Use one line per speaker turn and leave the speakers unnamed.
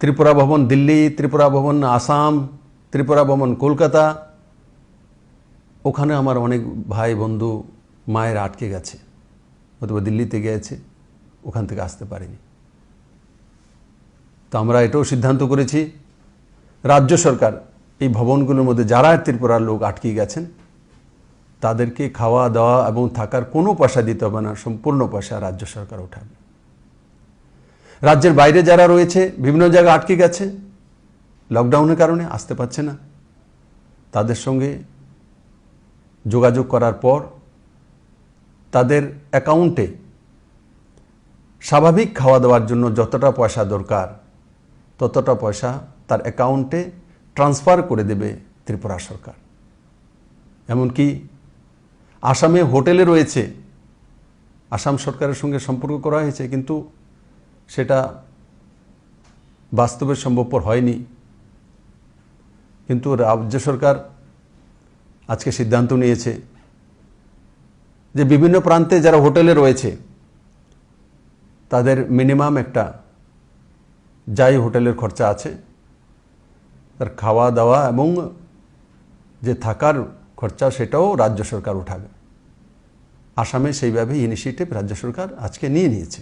ত্রিপুরা ভবন দিল্লি, ত্রিপুরা ভবন আসাম, ত্রিপুরা ভবন কলকাতা, ওখানে আমার অনেক ভাই বন্ধু মায়ের আটকে গেছে, অথবা দিল্লিতে গিয়েছে, ওখান থেকে আসতে পারেনি। তো আমরা এটাও সিদ্ধান্ত করেছি, রাজ্য সরকার এই ভবনগুলোর মধ্যে যারা ত্রিপুরার লোক আটকে গেছেন তাদেরকে খাওয়া দাওয়া এবং থাকার কোনো পয়সা দিতে হবে না, সম্পূর্ণ পয়সা রাজ্য সরকার উঠাবে। রাজ্যের বাইরে যারা রয়েছে, বিভিন্ন জায়গায় আটকে গেছে, লকডাউনের কারণে আসতে পারছে না, তাদের সঙ্গে যোগাযোগ করার পর তাদের অ্যাকাউন্টে স্বাভাবিক খাওয়া দাওয়ার জন্য যতটা পয়সা দরকার ততটা পয়সা তার অ্যাকাউন্টে ট্রান্সফার করে দেবে ত্রিপুরা সরকার। এমনকি আসামে হোটেলে রয়েছে, আসাম সরকারের সঙ্গে সম্পর্ক করা হয়েছে, কিন্তু সেটা বাস্তবে সম্ভবপর হয়নি। কিন্তু রাজ্য সরকার আজকে সিদ্ধান্ত নিয়েছে যে বিভিন্ন প্রান্তে যারা হোটেলে রয়েছে তাদের মিনিমাম একটা যাই হোটেলের খরচা আছে তার খাওয়া দাওয়া এবং যে থাকার খরচা সেটাও রাজ্য সরকার উঠাবে। আসামে সেইভাবে ইনিশিয়েটিভ রাজ্য সরকার আজকে নিয়ে নিয়েছে।